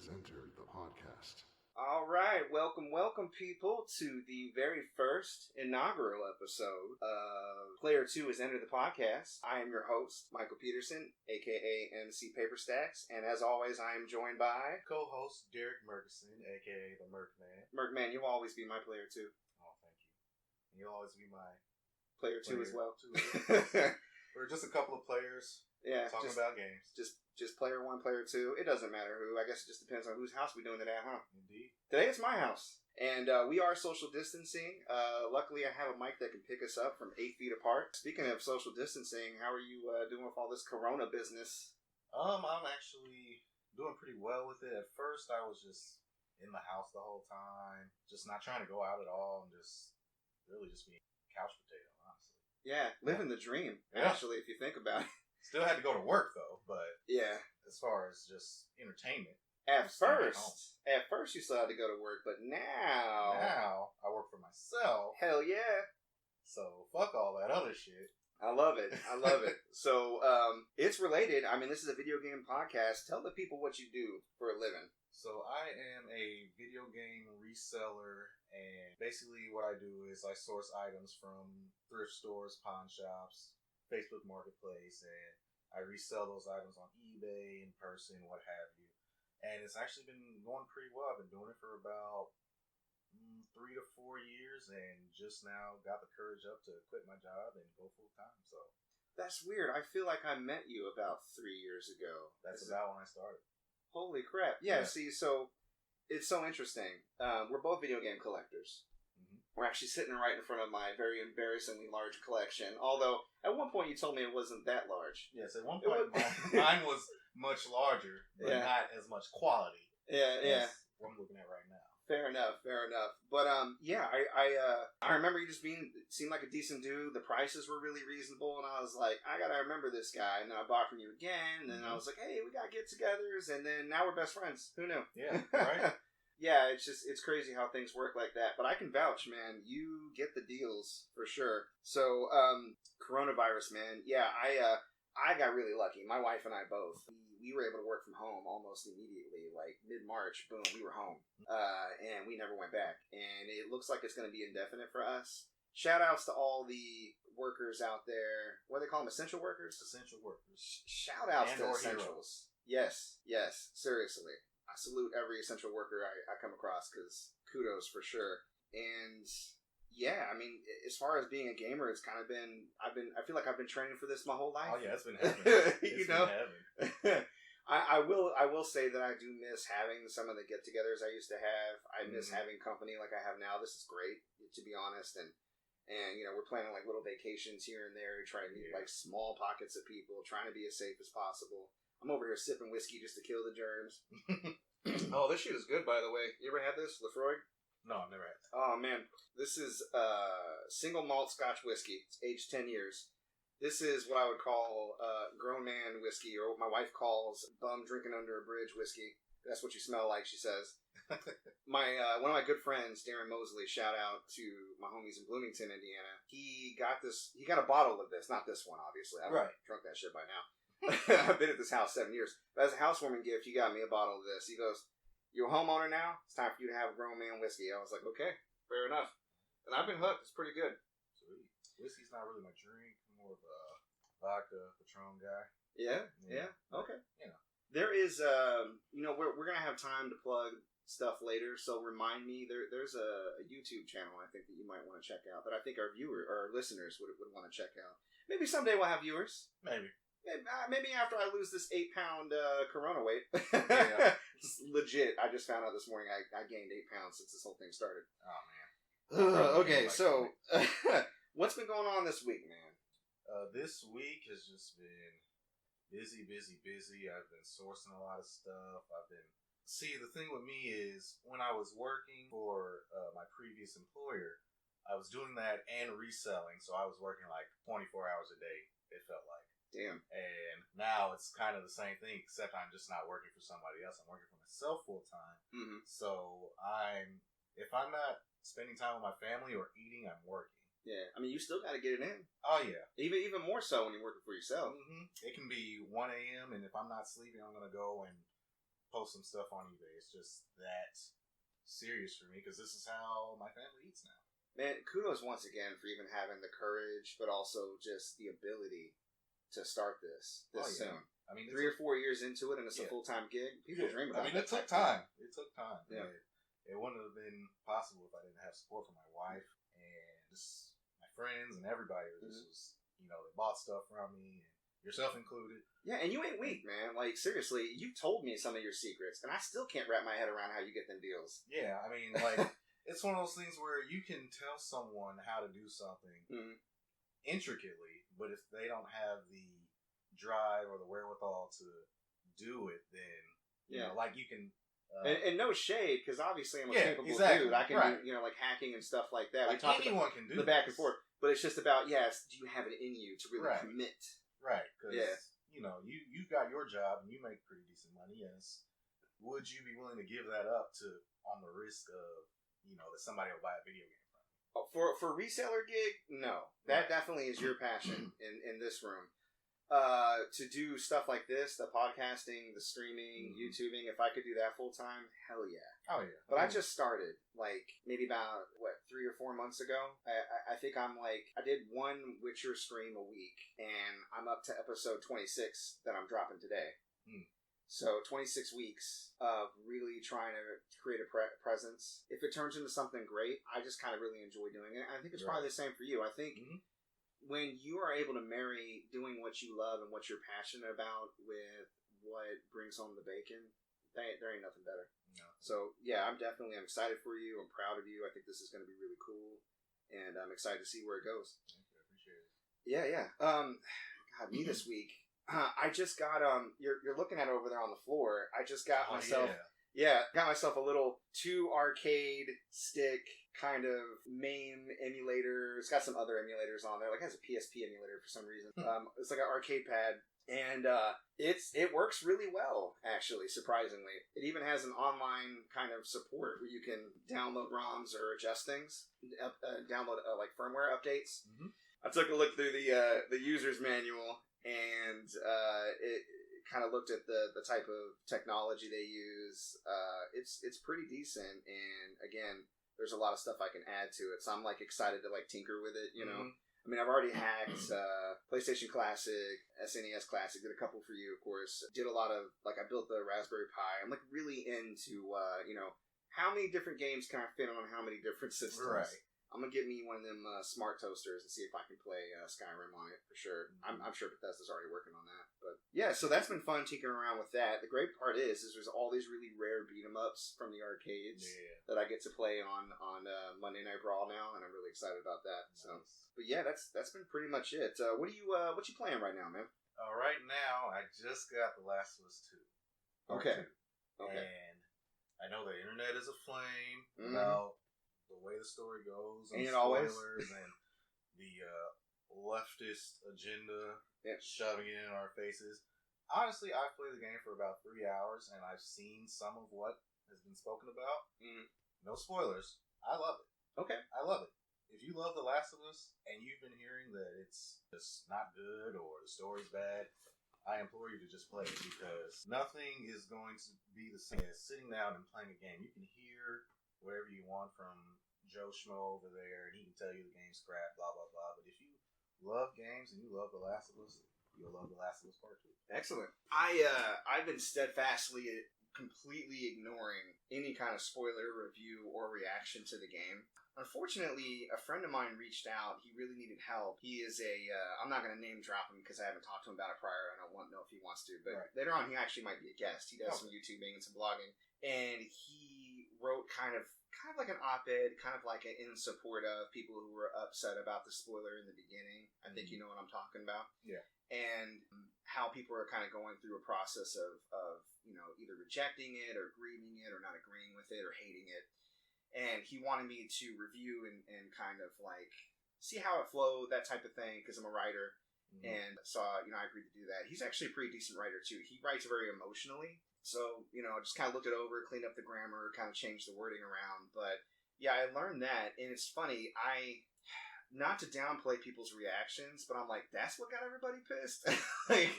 has entered the podcast. All right, welcome people to the very first inaugural episode of Player 2 has entered the podcast. I am your host, Michael Peterson, aka MC Paperstacks, and as always, I am joined by co-host Derrick Merkerson, aka the Merkman. Merkman. You'll always be my Player 2. Oh, thank you. And you'll always be my Player 2 as well. We're just a couple of players. Yeah, talking about games. Just player 1, player 2. It doesn't matter who. I guess it just depends on whose house we're doing it at, huh? Indeed. Today it's my house. And we are social distancing. Luckily, I have a mic that can pick us up from 8 feet apart. Speaking of social distancing, how are you doing with all this corona business? I'm actually doing pretty well with it. At first, I was just in the house the whole time. Just not trying to go out at all. And just really just being a couch potato, honestly. Yeah, living the dream, actually, if you think about it. Still had to go to work, though. But yeah, as far as just entertainment. At first you still had to go to work, but now I work for myself. Hell yeah. So fuck all that other shit. I love it. So it's related. I mean, this is a video game podcast. Tell the people what you do for a living. So I am a video game reseller, and basically what I do is I source items from thrift stores, pawn shops, Facebook Marketplace, and I resell those items on eBay, in person, what have you. And it's actually been going pretty well. I've been doing it for about 3 to 4 years, and just now got the courage up to quit my job and go full time. So that's weird. I feel like I met you about 3 years ago. That's about when I started. Holy crap! Yeah. See, so it's so interesting. We're both video game collectors. We're actually sitting right in front of my very embarrassingly large collection. Although, at one point you told me it wasn't that large. Yes, at one point mine was much larger, but not as much quality. Yeah. What I'm looking at right now. Fair enough. But, I remember you just seemed like a decent dude. The prices were really reasonable, and I was like, I gotta remember this guy. And then I bought from you again, and then I was like, hey, we got get-togethers, and then now we're best friends. Who knew? Yeah, right? Yeah, it's crazy how things work like that. But I can vouch, man. You get the deals for sure. So, coronavirus, man. Yeah, I got really lucky. My wife and I both. We were able to work from home almost immediately. Like mid-March, boom, we were home, and we never went back. And it looks like it's going to be indefinite for us. Shout outs to all the workers out there. What do they call them? Essential workers. Essential workers. Shout outs to essentials. Heroes. Yes. Seriously. I salute every essential worker I come across, because kudos for sure. And yeah, I mean, as far as being a gamer, it's kind of been, I feel like I've been training for this my whole life. Oh yeah, it's been heaven. It's been heaven. I will say that I do miss having some of the get-togethers I used to have. I miss having company like I have now. This is great, to be honest. And you know, we're planning like little vacations here and there, trying to meet like small pockets of people, trying to be as safe as possible. I'm over here sipping whiskey just to kill the germs. Oh, this shit is good, by the way. You ever had this, Lefroy? No, I've never had it. Oh, man. This is single malt Scotch whiskey. It's aged 10 years. This is what I would call grown man whiskey, or what my wife calls bum drinking under a bridge whiskey. That's what you smell like, she says. One of my good friends, Darren Mosley, shout out to my homies in Bloomington, Indiana. He got a bottle of this. Not this one, obviously. I've drunk that shit by now. I've been at this house 7 years. But as a housewarming gift, he got me a bottle of this. He goes, "You're a homeowner now? It's time for you to have grown man whiskey." I was like, okay, fair enough. And I've been hooked. It's pretty good. Sweet. Whiskey's not really my drink. I'm more of a vodka, Patron guy. Yeah. Okay. You know. There is, we're going to have time to plug stuff later, so remind me, there's a YouTube channel I think that you might want to check out, that I think our listeners would want to check out. Maybe someday we'll have viewers. Maybe after I lose this 8-pound corona weight. Yeah. It's legit. I just found out this morning I gained 8 pounds since this whole thing started. Oh, man. Okay, so what's been going on this week, man? This week has just been busy. I've been sourcing a lot of stuff. See, the thing with me is, when I was working for my previous employer, I was doing that and reselling, so I was working like 24 hours a day, it felt like. Damn. And now it's kind of the same thing, except I'm just not working for somebody else. I'm working for myself full time. Mm-hmm. So if I'm not spending time with my family or eating, I'm working. Yeah, I mean, you still got to get it in. Oh yeah, even more so when you're working for yourself. Mm-hmm. It can be 1 a.m. and if I'm not sleeping, I'm gonna go and post some stuff on eBay. It's just that serious for me because this is how my family eats now. Man, kudos once again for even having the courage, but also just the ability to start this soon. I mean, 3 or 4 years into it, and it's a full-time gig. People dream about it. I mean, it took time. It took time. Yeah. It wouldn't have been possible if I didn't have support from my wife and just my friends and everybody. This was, they bought stuff from me, and yourself included. Yeah, and you ain't weak, man. Like, seriously, you told me some of your secrets, and I still can't wrap my head around how you get them deals. Yeah, I mean, like, it's one of those things where you can tell someone how to do something intricately, but if they don't have the drive or the wherewithal to do it, then, like, you can... and no shade, because obviously I'm a capable dude. I can do, like, hacking and stuff like that. Like, anyone can do the back and forth. But it's just about, do you have it in you to really commit? Right, because, you've got your job and you make pretty decent money. Yes. Would you be willing to give that up on the risk of, that somebody will buy a video game from you? Oh, for reseller gig, no. That definitely is your passion in this room. To do stuff like this, the podcasting, the streaming, YouTubing, if I could do that full time, hell yeah. Oh yeah. But I just started, like, maybe about, 3 or 4 months ago. I think I'm like, I did one Witcher stream a week, and I'm up to episode 26 that I'm dropping today. So 26 weeks of really trying to create a presence. If it turns into something great, I just kind of really enjoy doing it. I think it's probably the same for you. I think when you are able to marry doing what you love and what you're passionate about with what brings home the bacon, there ain't nothing better. No. So, yeah, I'm excited for you. I'm proud of you. I think this is going to be really cool. And I'm excited to see where it goes. Thank you. I appreciate it. Yeah. God, me this week. I just got, you're looking at it over there on the floor. I just got myself... got myself a little 2 arcade stick kind of MAME emulator. It's got some other emulators on there. Like, it has a PSP emulator for some reason. It's like an arcade pad. And it works really well, actually, surprisingly. It even has an online kind of support where you can download ROMs or adjust things, download like firmware updates. I took a look through the user's manual, and it kind of looked at the type of technology they use. It's pretty decent, and again, there's a lot of stuff I can add to it, so I'm like excited to like tinker with it, you know. I mean, I've already hacked PlayStation Classic, SNES Classic, did a couple for you, of course. Did a lot of, like, I built the Raspberry Pi. I'm like really into, how many different games can I fit on how many different systems? Right. I'm gonna get me one of them smart toasters and see if I can play Skyrim on it for sure. I'm sure Bethesda's already working on that, but yeah. So that's been fun tinkering around with that. The great part is there's all these really rare beat 'em ups from the arcades that I get to play on Monday Night Brawl now, and I'm really excited about that. Nice. So, but yeah, that's been pretty much it. What you playing right now, man? Right now, I just got The Last of Us 2. Okay. And I know the internet is aflame about the way the story goes, and spoilers, and the leftist agenda shoving it in our faces. Honestly, I've played the game for about 3 hours, and I've seen some of what has been spoken about. No spoilers. I love it. Okay. I love it. If you love The Last of Us, and you've been hearing that it's just not good, or the story's bad, I implore you to just play it, because nothing is going to be the same as sitting down and playing a game. You can hear whatever you want from Joe Schmo over there, and he can tell you the game's crap, blah, blah, blah. But if you love games and you love The Last of Us, you'll love The Last of Us Part 2. Excellent. I've been steadfastly, completely ignoring any kind of spoiler review or reaction to the game. Unfortunately, a friend of mine reached out. He really needed help. He is I'm not going to name drop him because I haven't talked to him about it prior. I don't know if he wants to. But later on, he actually might be a guest. He does some YouTubing and some blogging. And he wrote kind of like an op-ed, kind of like in support of people who were upset about the spoiler in the beginning. I think you know what I'm talking about. Yeah. And how people are kind of going through a process of either rejecting it or grieving it or not agreeing with it or hating it. And he wanted me to review and kind of like see how it flowed, that type of thing, because I'm a writer. And so, I agreed to do that. He's actually a pretty decent writer, too. He writes very emotionally. So, just kind of looked it over, cleaned up the grammar, kind of changed the wording around. But, yeah, I learned that. And it's funny, not to downplay people's reactions, but I'm like, that's what got everybody pissed? Right.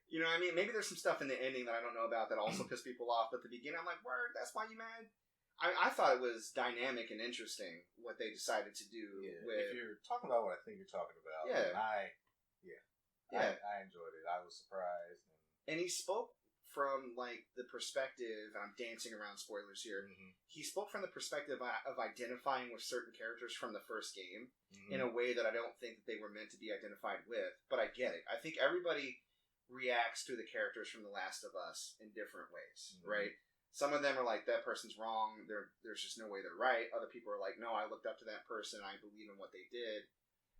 You know what I mean? Maybe there's some stuff in the ending that I don't know about that also pissed people off, but the beginning, I'm like, word, that's why you mad? I thought it was dynamic and interesting what they decided to do. Yeah, if you're talking about what I think you're talking about, Yeah. I enjoyed it. I was surprised. And he spoke from, like, the perspective, I'm dancing around spoilers here, he spoke from the perspective of identifying with certain characters from the first game in a way that I don't think that they were meant to be identified with, but I get it. I think everybody reacts to the characters from The Last of Us in different ways, right? Some of them are like, that person's wrong, there's just no way they're right. Other people are like, no, I looked up to that person, I believe in what they did.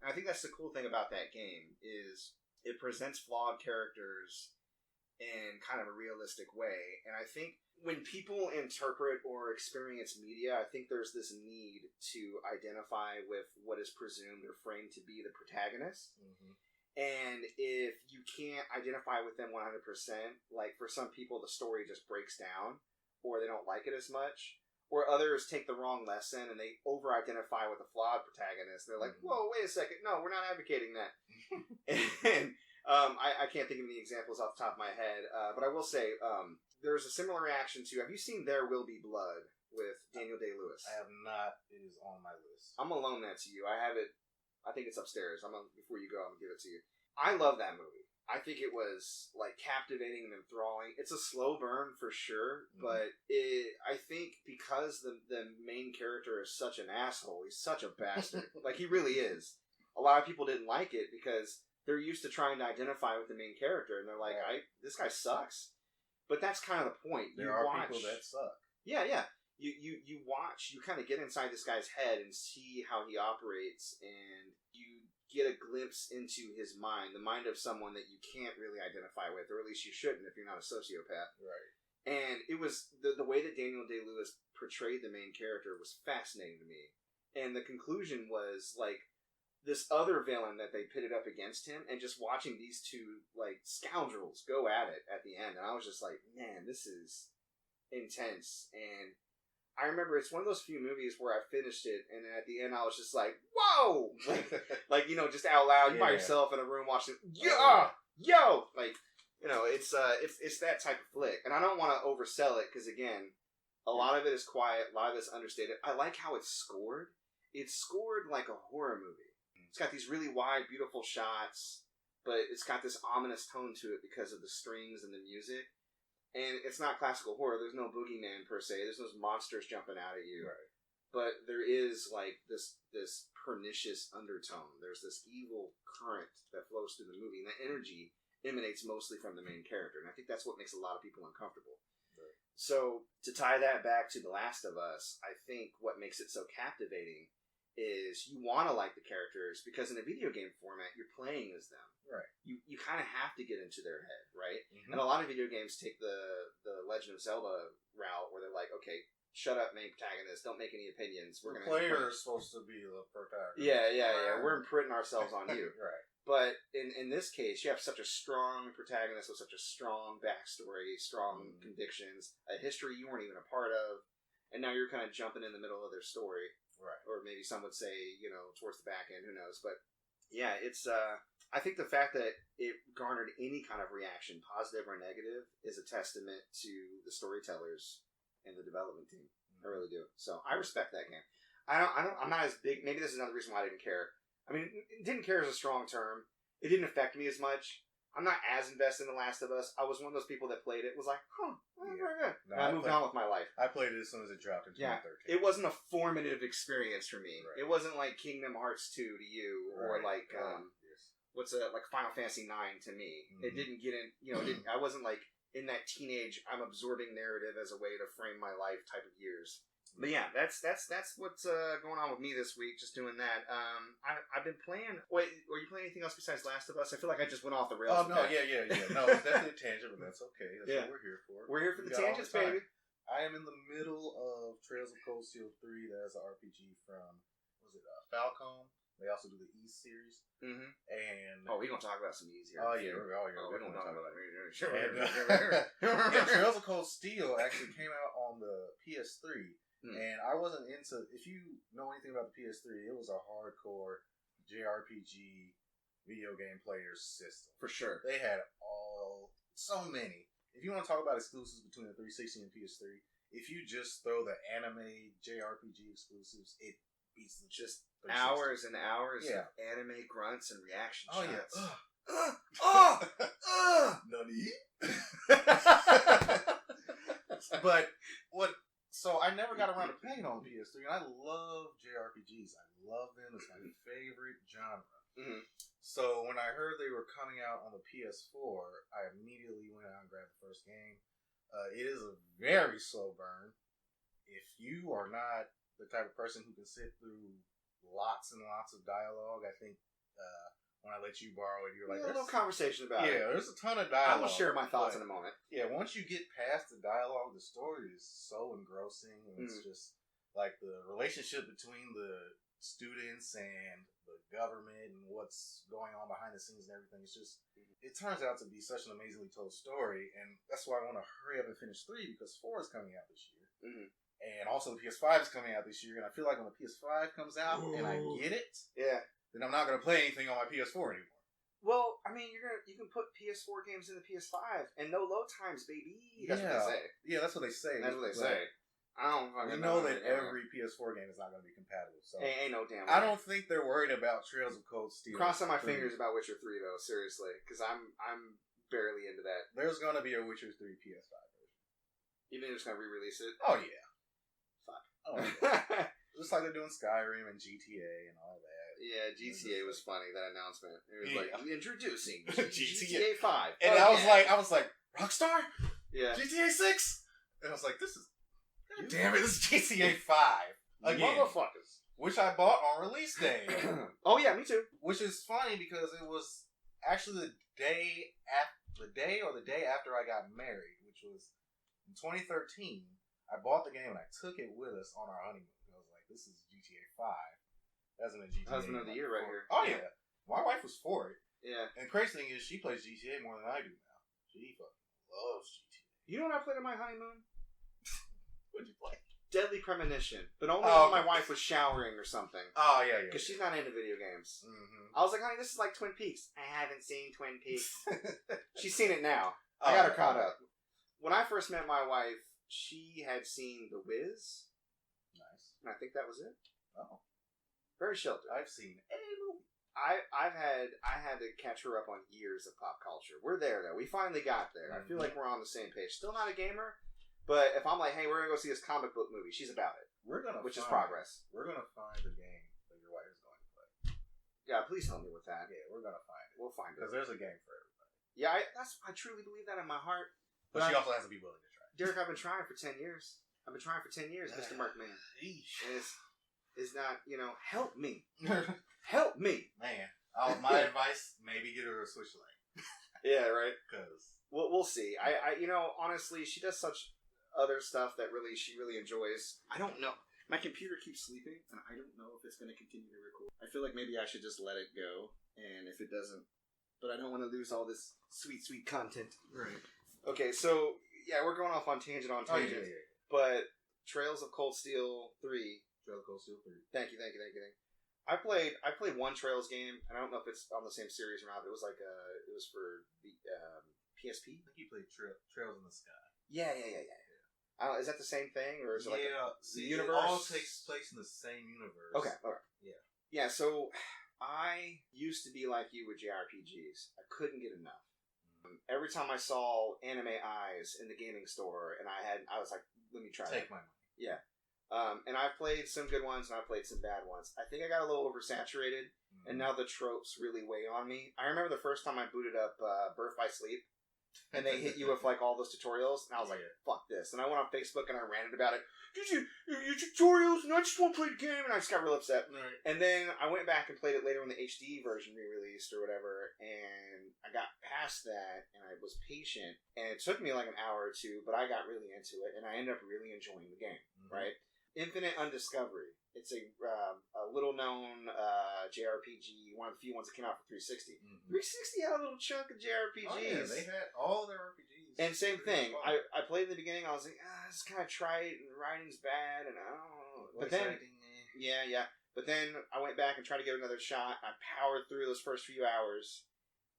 And I think that's the cool thing about that game, is it presents flawed characters in kind of a realistic way. And I think when people interpret or experience media, I think there's this need to identify with what is presumed or framed to be the protagonist. And if you can't identify with them 100%, like for some people the story just breaks down, or they don't like it as much, or others take the wrong lesson and they over-identify with a flawed protagonist. They're like, whoa, wait a second, no, we're not advocating that. And I can't think of any examples off the top of my head, but I will say there's a similar reaction to, have you seen There Will Be Blood with Daniel Day-Lewis? I have not. It is on my list. I'm going to loan that to you. I have it, I think it's upstairs. Before you go, I'm going to give it to you. I love that movie. I think it was, like, captivating and enthralling. It's a slow burn for sure, but I think because the main character is such an asshole, he's such a bastard. Like, he really is. A lot of people didn't like it because they're used to trying to identify with the main character, and they're like, this guy sucks. But that's kind of the point. There are people that suck. Yeah. You watch, you kind of get inside this guy's head and see how he operates, and you get a glimpse into his mind, the mind of someone that you can't really identify with, or at least you shouldn't if you're not a sociopath. Right. And it was the way that Daniel Day-Lewis portrayed the main character was fascinating to me. And the conclusion was, like, this other villain that they pitted up against him, and just watching these two, like, scoundrels go at it at the end. And I was just like, man, this is intense. And I remember it's one of those few movies where I finished it, and at the end I was just like, whoa! Like, you know, just out loud, by yourself in a room watching, yo! Like, you know, it's that type of flick. And I don't want to oversell it, because again, a lot of it is quiet, a lot of it's understated. I like how it's scored. It's scored like a horror movie. It's got these really wide, beautiful shots, but it's got this ominous tone to it because of the strings and the music. And it's not classical horror. There's no boogeyman per se. There's no monsters jumping out at you. Right. But there is like this pernicious undertone. There's this evil current that flows through the movie, and that energy emanates mostly from the main character. And I think that's what makes a lot of people uncomfortable. Right. So to tie that back to The Last of Us, I think what makes it so captivating is you want to like the characters because in a video game format, you're playing as them. Right. You kind of have to get into their head, right? And a lot of video games take the Legend of Zelda route where they're like, okay, shut up, main protagonist, don't make any opinions. The player is supposed to be the protagonist. Yeah. We're imprinting ourselves on you. Right. But in this case, you have such a strong protagonist with such a strong backstory, strong convictions, a history you weren't even a part of, and now you're kind of jumping in the middle of their story. Right. Or maybe some would say, you know, towards the back end, who knows. But yeah, it's I think the fact that it garnered any kind of reaction, positive or negative, is a testament to the storytellers and the development team. I really do. So I respect that game. I'm not as big. Maybe this is another reason why I didn't care. I mean, didn't care is a strong term. It didn't affect me as much. I'm not as invested in The Last of Us. I was one of those people that played it, was like, very good. No, I moved on with my life. I played it as soon as it dropped in 2013. It wasn't a formative experience for me. Right. It wasn't like Kingdom Hearts 2 to you, or like, like Final Fantasy 9 to me. It didn't get in, I wasn't like in that teenage, I'm absorbing narrative as a way to frame my life type of years. But yeah, that's what's going on with me this week. Just doing that. I've been playing. Wait, were you playing anything else besides Last of Us? I feel like I just went off the rails. Oh no, yeah. No, it's definitely a tangent, but that's okay. That's what we're here for. We're here for the tangents, baby. I am in the middle of Trails of Cold Steel 3. That is an RPG from Falcom. They also do the East series. And we're gonna talk about some East here. Oh yeah, we're gonna talk about it. Sure. Trails of Cold Steel actually came out on the PS3. And I wasn't into, if you know anything about the PS3, it was a hardcore JRPG video game players' system. For sure. They had so many. If you want to talk about exclusives between the 360 and PS3, if you just throw the anime JRPG exclusives, it beats them. Just 360. hours and hours Yeah. of anime grunts and reaction Oh shots. yeah. Nani? But so I never got around to playing on PS3, and I love JRPGs. I love them. It's my favorite genre. Mm-hmm. So when I heard they were coming out on the PS4, I immediately went out and grabbed the first game. It is a very slow burn. If you are not the type of person who can sit through lots and lots of dialogue, I think when I let you borrow it, you're like, a little conversation about it. Yeah, there's a ton of dialogue. I'm gonna share my thoughts in a moment. Yeah, once you get past the dialogue, the story is so engrossing, and it's just like the relationship between the students and the government and what's going on behind the scenes and everything. It's just, it turns out to be such an amazingly told story, and that's why I want to hurry up and finish 3 because 4 is coming out this year. Mm-hmm. And also the PS5 is coming out this year, and I feel like when the PS5 comes out and I get it, then I'm not going to play anything on my PS4 anymore. Well, I mean, you can put PS4 games in the PS5 and no load times, baby. That's what they say. Yeah, that's what they say. That's what they say. I don't fucking know that every PS4 game is not going to be compatible. So ain't no damn. I don't think they're worried about Trails of Cold Steel. Crossing my fingers about Witcher 3 though, seriously, because I'm barely into that. There's going to be a Witcher 3 PS5 version. You think they're just going to re-release it? Oh yeah. Fuck. Oh yeah. Just like they're doing Skyrim and GTA and all that. Yeah, GTA was funny, that announcement. It was like, I'm introducing GTA 5. And I was like, Rockstar? Yeah. GTA 6? And I was like, this is, God damn it, this is GTA 5. Again. Motherfuckers. Which I bought on release day. Oh yeah, me too. Which is funny because it was actually the day after I got married, which was in 2013. I bought the game and I took it with us on our honeymoon. I was like, this is GTA 5. That's in a GTA. Husband of the year right here. Oh yeah. My wife was for it. Yeah. And the crazy thing is she plays GTA more than I do now. She fucking loves GTA. You know what I played on my honeymoon? What'd you play? Deadly Premonition. But only when my wife was showering or something. Oh yeah. Because she's not into video games. Mm-hmm. I was like, honey, this is like Twin Peaks. I haven't seen Twin Peaks. She's seen it now. I got her caught up. When I first met my wife, she had seen The Wiz. Nice. And I think that was it. Oh. Very sheltered. I've seen a movie. I had to catch her up on years of pop culture. We're there though. We finally got there. I feel like we're on the same page. Still not a gamer, but if I'm like, hey, we're gonna go see this comic book movie, she's about it. Which is progress. We're gonna find the game that your wife is going to play. Yeah, please help me with that. Yeah, we're gonna find it. We'll find it because there's a game for everybody. Yeah, I truly believe that in my heart. But she also has to be willing to try. Derrick, I've been trying for 10 years. Mr. Markman. Is not, help me. Help me. Man, my advice, maybe get her a Switch Lite. Yeah, right? Because we'll see. I honestly, she does such other stuff that she really enjoys. I don't know. My computer keeps sleeping, and I don't know if it's going to continue to record. I feel like maybe I should just let it go, and if it doesn't, but I don't want to lose all this sweet, sweet content. Right. Okay, so, yeah, we're going off on tangent. Yeah. But Trails of Cold Steel 3. Trails of Cold Steel 3. Thank you. I played one Trails game, and I don't know if it's on the same series or not. But it was like it was for the PSP. I think you played Trails in the Sky. Yeah. Is that the same thing, or is it like the universe? It all takes place in the same universe. Okay, all right. Yeah. So I used to be like you with JRPGs. I couldn't get enough. Every time I saw anime eyes in the gaming store, and I was like, let me try. Take my money. Yeah. And I've played some good ones, and I've played some bad ones. I think I got a little oversaturated, and now the tropes really weigh on me. I remember the first time I booted up Birth by Sleep, and they hit you with like all those tutorials, and I was like, fuck this. And I went on Facebook and I ranted about it. Your tutorials, and I just want to play the game, and I just got real upset. Right. And then I went back and played it later when the HD version re-released or whatever, and I got past that, and I was patient, and it took me like an hour or two, but I got really into it, and I ended up really enjoying the game, right? Infinite Undiscovery. It's a little-known JRPG, one of the few ones that came out for 360. 360 had a little chunk of JRPGs. Oh, yeah, they had all their RPGs. And same thing. I played in the beginning, I was like, it's kind of trite, and the writing's bad, and I don't know. But then, yeah. But then I went back and tried to give it another shot. I powered through those first few hours,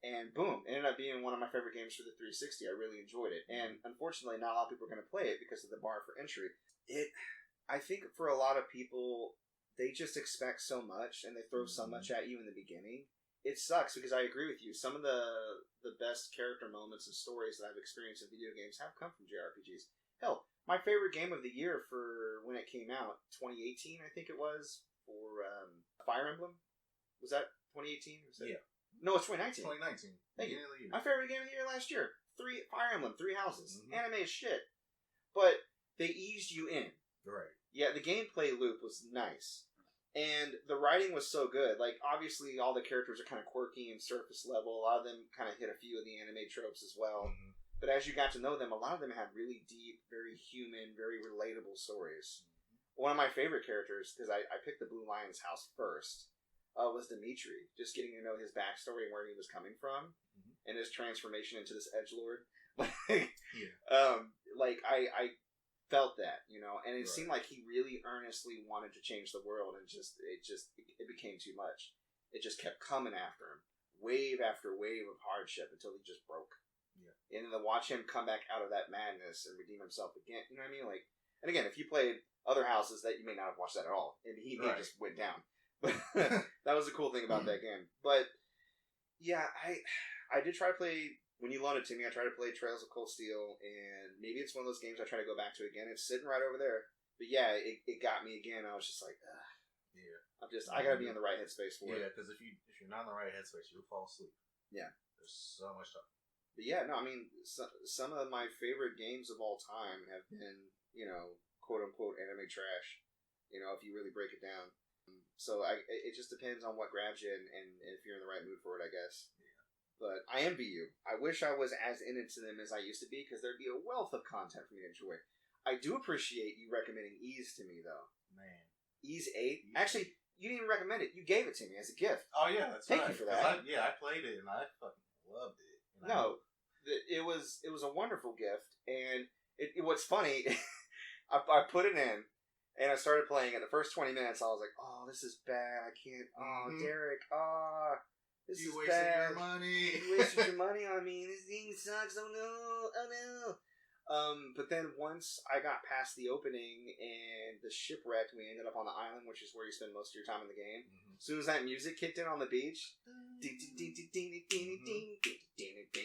and boom, it ended up being one of my favorite games for the 360. I really enjoyed it, and unfortunately, not a lot of people are going to play it because of the bar for entry. I think for a lot of people, they just expect so much, and they throw so much at you in the beginning. It sucks because I agree with you. Some of the best character moments and stories that I've experienced in video games have come from JRPGs. Hell, my favorite game of the year for when it came out, 2018, I think it was, for Fire Emblem. Was that 2018? Yeah. No, it's 2019. 2019. Thank you. Year. My favorite game of the year last year. Fire Emblem, 3 houses. Anime as shit. But they eased you in. Right. Yeah, the gameplay loop was nice. And the writing was so good. Like, obviously, all the characters are kind of quirky and surface level. A lot of them kind of hit a few of the anime tropes as well. But as you got to know them, a lot of them had really deep, very human, very relatable stories. One of my favorite characters, because I picked the Blue Lion's house first, was Dimitri. Just getting to know his backstory and where he was coming from, and his transformation into this edgelord. I felt that, and it seemed like he really earnestly wanted to change the world, and it became too much. It just kept coming after him, wave after wave of hardship until he just broke. Yeah. And then to watch him come back out of that madness and redeem himself again, you know what I mean? Like, and again, if you played other houses, that you may not have watched that at all, and he just went down. But that was the cool thing about that game. But yeah, I did try to play. When you loaned it to me, I tried to play Trails of Cold Steel, and maybe it's one of those games I try to go back to again. It's sitting right over there. But yeah, it got me again. I was just like, ugh. Yeah. I gotta be in the right headspace for it. Yeah, because if you're not in the right headspace, you'll fall asleep. Yeah. There's so much stuff. But yeah, no, I mean, some of my favorite games of all time have been, quote unquote anime trash. If you really break it down. So it just depends on what grabs you and if you're in the right mood for it, I guess. But I envy you. I wish I was as into them as I used to be, because there'd be a wealth of content for me to enjoy. I do appreciate you recommending Ease to me, though. Man. Ease 8? Actually, you didn't even recommend it. You gave it to me as a gift. Oh, yeah, that's Thank right. you for that. I played it, and I fucking loved it. It was a wonderful gift. And what's funny, I put it in, and I started playing it. The first 20 minutes, I was like, oh, this is bad. I can't. Oh, Derrick. Oh. This you is wasted bad. your money. You wasted your money on me. This thing sucks. Oh no. But then once I got past the opening and the shipwreck, we ended up on the island, which is where you spend most of your time in the game. As soon as that music kicked in on the beach,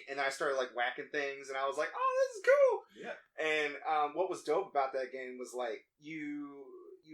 and I started like whacking things, and I was like, "Oh, this is cool." Yeah. And what was dope about that game was like you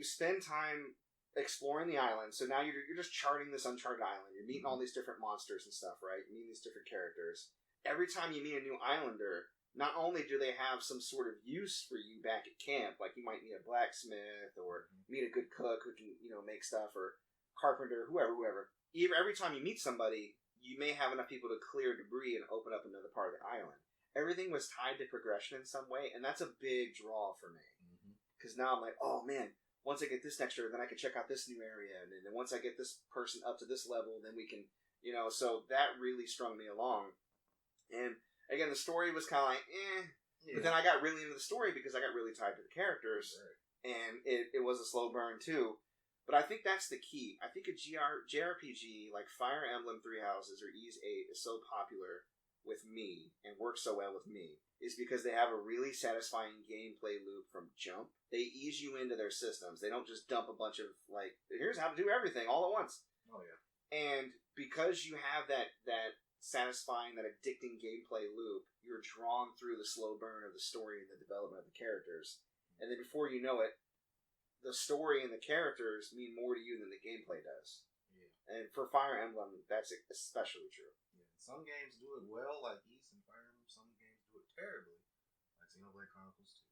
spend time exploring the island. So now you're just charting this uncharted island. You're meeting all these different monsters and stuff, right? You're meeting these different characters. Every time you meet a new islander, not only do they have some sort of use for you back at camp, like you might meet a blacksmith or meet a good cook who can, make stuff, or carpenter, whoever. Every time you meet somebody, you may have enough people to clear debris and open up another part of the island. Everything was tied to progression in some way, and that's a big draw for me. Because now I'm like, oh man, once I get this texture, then I can check out this new area, and then once I get this person up to this level, then we can, so that really strung me along. And again, the story was kind of like, but then I got really into the story because I got really tied to the characters, and it was a slow burn too. But I think that's the key. I think a JRPG like Fire Emblem 3 Houses or Ease 8 is so popular with me and works so well with me is because they have a really satisfying gameplay loop from jump. They ease you into their systems. They don't just dump a bunch of, like, here's how to do everything all at once. Oh, yeah. And because you have that satisfying, that addicting gameplay loop, you're drawn through the slow burn of the story and the development of the characters. And then before you know it, the story and the characters mean more to you than the gameplay does. Yeah. And for Fire Emblem, that's especially true. Yeah. Some games do it well, like East and Fire Emblem. Some games do it terribly, like Xenoblade Chronicles 2.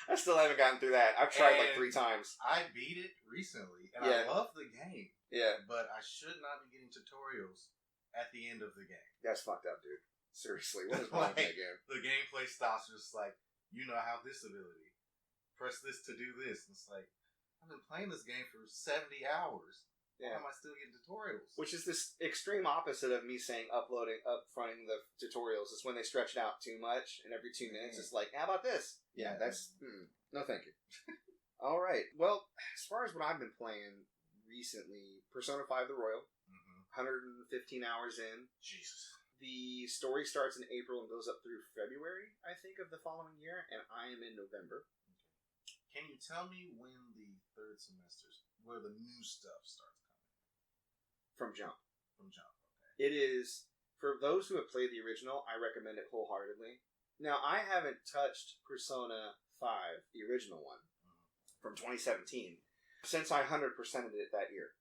I still haven't gotten through that. I've tried like 3 times. I beat it recently, and I love the game. Yeah. But I should not be getting tutorials at the end of the game. That's fucked up, dude. Seriously, what is wrong with that game? The gameplay stops just like, I have this ability. Press this to do this. And it's like, I've been playing this game for 70 hours. Why am I still getting tutorials? Which is this extreme opposite of me saying upfronting the tutorials. Is when they stretch it out too much, and every 2 minutes it's like, how about this? Yeah, that's no thank you. All right. Well, as far as what I've been playing recently, Persona 5 The Royal, 115 hours in. Jesus. The story starts in April and goes up through February, I think, of the following year, and I am in November. Can you tell me when the third semesters, where the new stuff starts coming? From Jump. From Jump, okay. It is, for those who have played the original, I recommend it wholeheartedly. Now, I haven't touched Persona 5, the original one, from 2017, since I 100%ed it that year.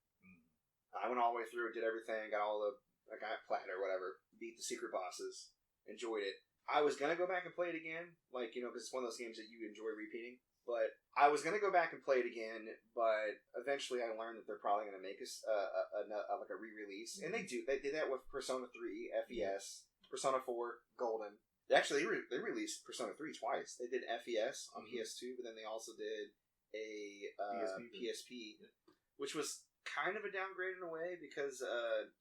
I went all the way through, did everything, I got platinum or whatever, beat the secret bosses, enjoyed it. I was going to go back and play it again, because it's one of those games that you enjoy repeating. But I was going to go back and play it again, but eventually I learned that they're probably going to make us a re-release. And they do. They did that with Persona 3, FES, Persona 4, Golden. Actually, they released Persona 3 twice. They did FES on PS2, but then they also did a PSP, which was kind of a downgrade in a way because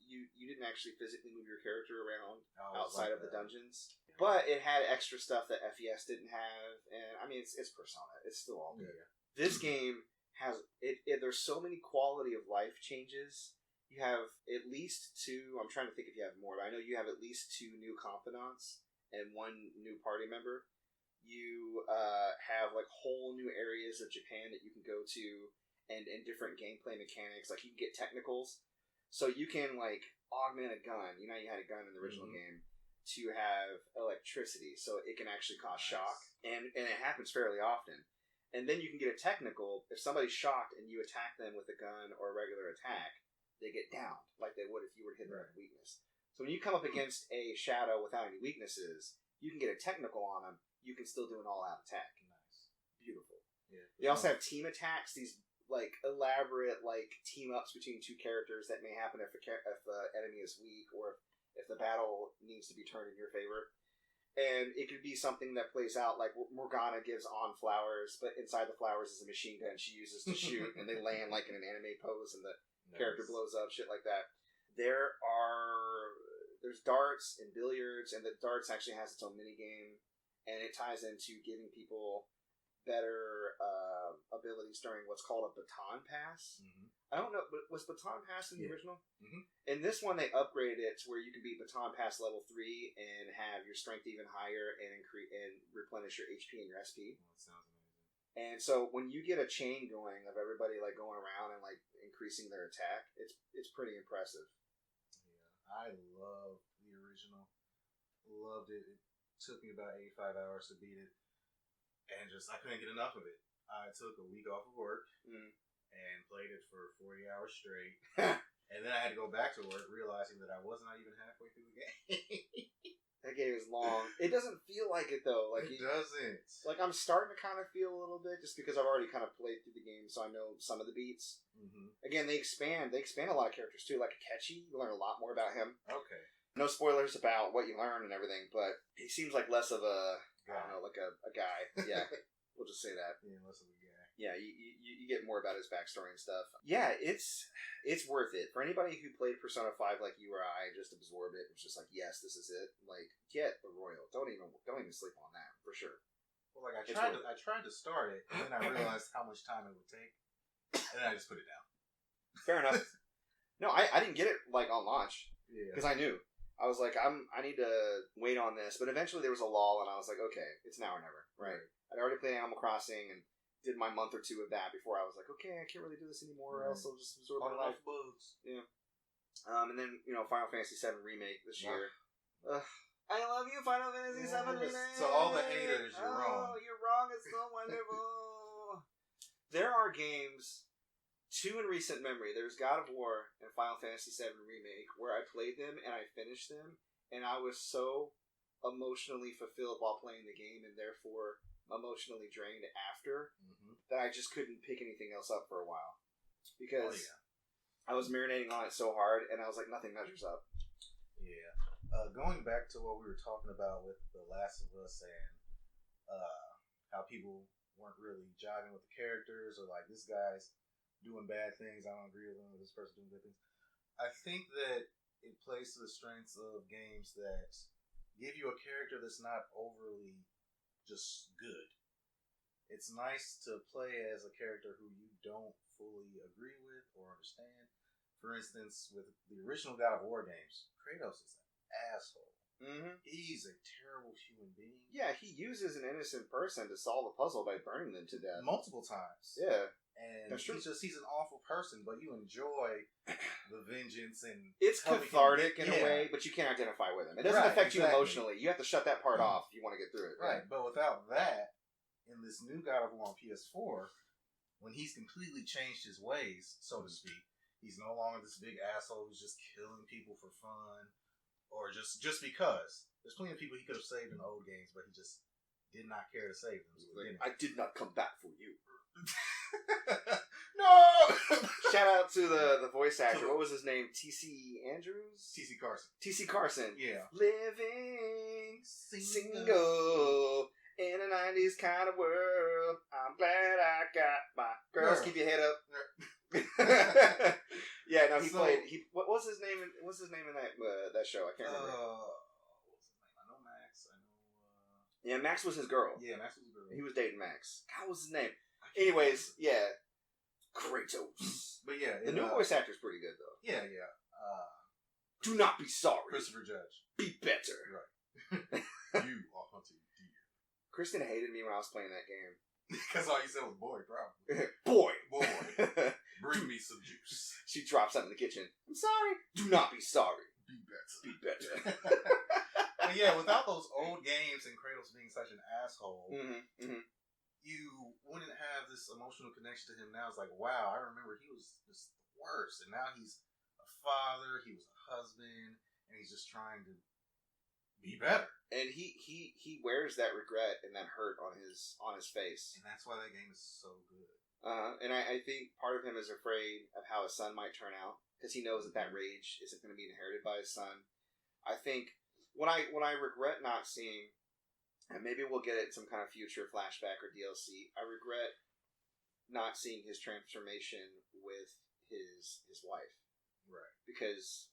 you didn't actually physically move your character around outside of the dungeons. But it had extra stuff that FES didn't have, and I mean it's Persona. It's still all good. Yeah. This game has there's so many quality of life changes. You have at least 2. I'm trying to think if you have more, but I know you have at least 2 new confidants and 1 new party member. You have like whole new areas of Japan that you can go to, and different gameplay mechanics. Like you can get technicals, so you can like augment a gun. You had a gun in the original game. To have electricity, so it can actually cause shock, and it happens fairly often. And then you can get a technical. If somebody's shocked and you attack them with a gun or a regular attack, they get downed like they would if you were to hit them with a weakness. So when you come up against a shadow without any weaknesses, you can get a technical on them. You can still do an all-out attack. Nice, beautiful. Yeah. They also have team attacks. These like elaborate like team ups between 2 characters that may happen if the enemy is weak or if the battle needs to be turned in your favor. And it could be something that plays out like Morgana gives on flowers, but inside the flowers is a machine gun she uses to shoot, and they land like in an anime pose, and the character blows up, shit like that. There's darts and billiards, and the darts actually has its own mini game, and it ties into giving people better abilities during what's called a baton pass. I don't know, but was baton pass in the original? In this one, they upgraded it to where you can be baton pass level 3 and have your strength even higher and replenish your HP and your SP. That sounds amazing. And so when you get a chain going of everybody like going around and like increasing their attack, it's pretty impressive. Yeah, I love the original. Loved it. It took me about 85 hours to beat it, and I couldn't get enough of it. I took a week off of work and played it for 40 hours straight. And then I had to go back to work, realizing that I was not even halfway through the game. That game is long. It doesn't feel like it, though. Like it doesn't. Like, I'm starting to kind of feel a little bit, just because I've already kind of played through the game, so I know some of the beats. Again, they expand a lot of characters, too. Like Akechi, you learn a lot more about him. Okay. No spoilers about what you learn and everything, but he seems like less of a, I don't know, like a guy. Yeah, we'll just say that. Yeah, less of a guy. Yeah, you get more about his backstory and stuff. Yeah, it's worth it. For anybody who played Persona 5 like you or I, just absorb it. It's just like, yes, this is it. Like, get the Royal. Don't even sleep on that, for sure. Well, like, I tried to start it, and then I realized how much time it would take, and then I just put it down. Fair enough. No, I didn't get it, like, on launch. Yeah. Because I knew. I was like, I need to wait on this. But eventually there was a lull, and I was like, okay, it's now or never. Right. I'd already played Animal Crossing, and did my month or 2 of that before I was like, okay, I can't really do this anymore, or else I'll just absorb my life. Bugs. Yeah. And then, Final Fantasy VII Remake this year. I love you, Final Fantasy VII Remake! So all the haters, you're wrong. Oh, you're wrong, it's so wonderful! There are games, 2 in recent memory. There's God of War and Final Fantasy VII Remake, where I played them and I finished them, and I was so emotionally fulfilled while playing the game, and therefore emotionally drained after, that I just couldn't pick anything else up for a while. Because I was marinating on it so hard, and I was like, nothing measures up. Yeah. Going back to what we were talking about with The Last of Us and how people weren't really jiving with the characters, or like, this guy's doing bad things, I don't agree with him, or this person doing good things. I think that it plays to the strengths of games that give you a character that's not overly just good. it's nice to play as a character who you don't fully agree with or understand. For instance, with the original God of War games, Kratos is an asshole. Mm-hmm. He's a terrible human being. Yeah, he uses an innocent person to solve a puzzle by burning them to death. Multiple times. Yeah. And he's an awful person, but you enjoy the vengeance and it's cathartic in a way, but you can't identify with him. It doesn't affect you emotionally. You have to shut that part off if you want to get through it. Right, but without that, in this new God of War on PS4, when he's completely changed his ways, so to speak, he's no longer this big asshole who's just killing people for fun, or just because. There's plenty of people he could have saved in the old games, but he just did not care to save them. So I did not come back for you. No! Shout out to the voice actor. What was his name? T.C. Andrews? T.C. Carson. T.C. Carson. Yeah. Living single in a 90s kind of world. I'm glad I got my girls. Keep your head up. Yeah, no, he played. What was his name? What's his name in that show? I can't remember. What was his name? I know Max. Yeah, Max was his girl. Yeah, Max was his girl. He was dating Max. God, what was his name? Anyways, yeah, Kratos. But yeah, the new voice actor's pretty good though. Yeah. Do not be sorry. Christopher Judge. Be better. Right. You are hunting deer. Kristen hated me when I was playing that game. Because all you said was boy, probably. Boy. Bring me some juice. She drops something in the kitchen. I'm sorry. Do not be sorry. Be better. Be better. But yeah, without those old games and Kratos being such an asshole, you wouldn't have this emotional connection to him now. It's like, wow, I remember he was just the worst. And now he's a father, he was a husband, and he's just trying to be better. And he wears that regret and that hurt on his face. And that's why that game is so good. And I think part of him is afraid of how his son might turn out because he knows that rage isn't going to be inherited by his son. I think what I regret not seeing, and maybe we'll get it in some kind of future flashback or DLC, I regret not seeing his transformation with his wife. Right. Because,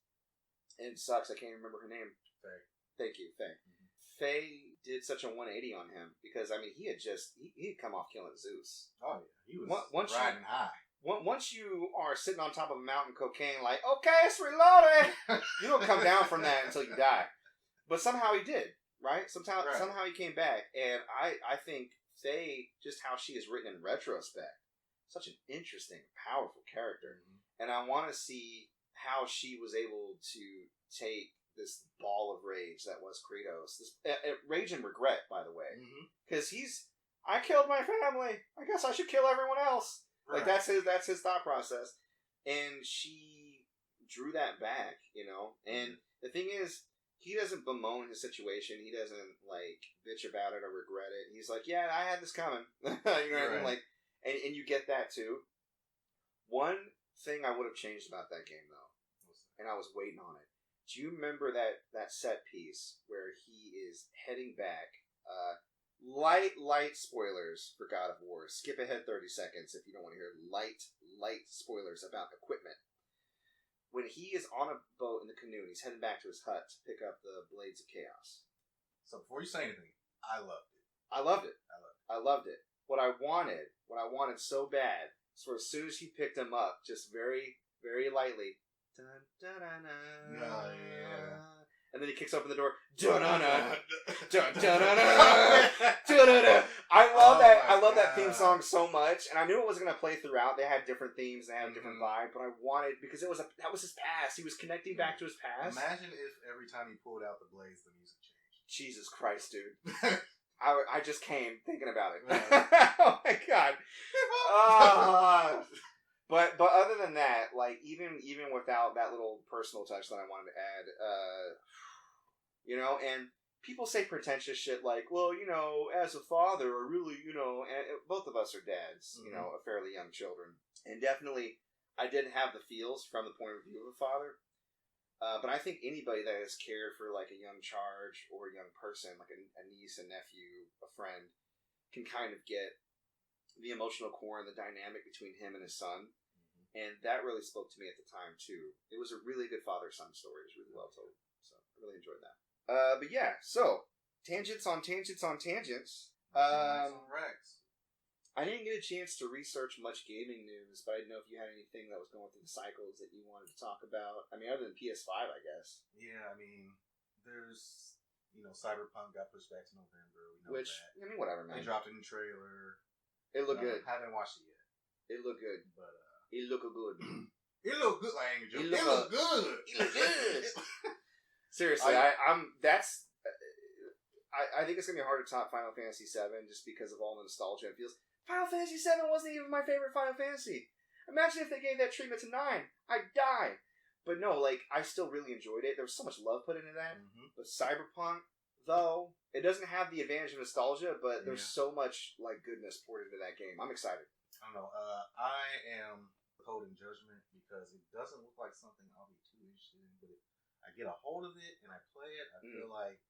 and it sucks, I can't remember her name. Faye. Thank you, Faye. Mm-hmm. Faye did such a 180 on him because, I mean, he'd come off killing Zeus. Oh, yeah. He was riding high. Once you are sitting on top of a mountain cocaine like, okay, it's reloaded, you don't come down from that until you die. But somehow he did. Right? Somehow he came back, and I think Faye, just how she is written in retrospect, such an interesting, powerful character, and I want to see how she was able to take this ball of rage that was Kratos, this rage and regret, by the way, because I killed my family. I guess I should kill everyone else. Right. Like that's his thought process, and she drew that back, And the thing is, he doesn't bemoan his situation. He doesn't bitch about it or regret it. He's like, "Yeah, I had this coming." You know what I mean? Like, and you get that too. One thing I would have changed about that game though, and I was waiting on it. Do you remember that set piece where he is heading back? Light spoilers for God of War. Skip ahead 30 seconds if you don't want to hear light spoilers about equipment. When he is on a boat in the canoe and he's heading back to his hut to pick up the Blades of Chaos. So before you say anything, I loved it. I loved it. What I wanted so bad, so as soon as he picked him up, just very, very lightly, dun, dun, dun, dun, oh, yeah. And then he kicks open the door. Dun-dun-dun. Dun-dun-dun. Dun-dun-dun. I love that theme song so much, and I knew it wasn't going to play throughout. They had different themes, they had a different vibe, but I wanted, because that was his past. He was connecting back to his past. Imagine if every time he pulled out the blades, the music changed. Jesus Christ, dude. I just came thinking about it. Oh my God. But other than that, even without that little personal touch that I wanted to add, and people say pretentious shit like, well, as a father, or really, and both of us are dads, of fairly young children. And definitely, I didn't have the feels from the point of view of a father. But I think anybody that has cared for, a young charge or a young person, like a niece, a nephew, a friend, can kind of get the emotional core and the dynamic between him and his son. And that really spoke to me at the time, too. It was a really good father-son story. It was really well told. So, I really enjoyed that. But yeah, so, tangents on tangents on tangents. On Rex. I didn't get a chance to research much gaming news, but I didn't know if you had anything that was going through the cycles that you wanted to talk about. I mean, other than PS5, I guess. Yeah, I mean, there's, Cyberpunk got pushed back to November. We know Which, that. I mean, whatever, man. They dropped a new trailer. It looked good. Haven't watched it yet. It looked good. But, it looked good. It looked good. I ain't joking. It looked good. It looked good. Seriously, I think it's gonna be hard to top Final Fantasy VII just because of all the nostalgia it feels. Final Fantasy VII wasn't even my favorite Final Fantasy. Imagine if they gave that treatment to 9. I'd die. But no, I still really enjoyed it. There was so much love put into that. Mm-hmm. But Cyberpunk, though, it doesn't have the advantage of nostalgia, but there's so much goodness poured into that game. I'm excited. I don't know. I am holding judgment because it doesn't look like something I'll be too interested in. But if I get a hold of it and I play it, I feel like,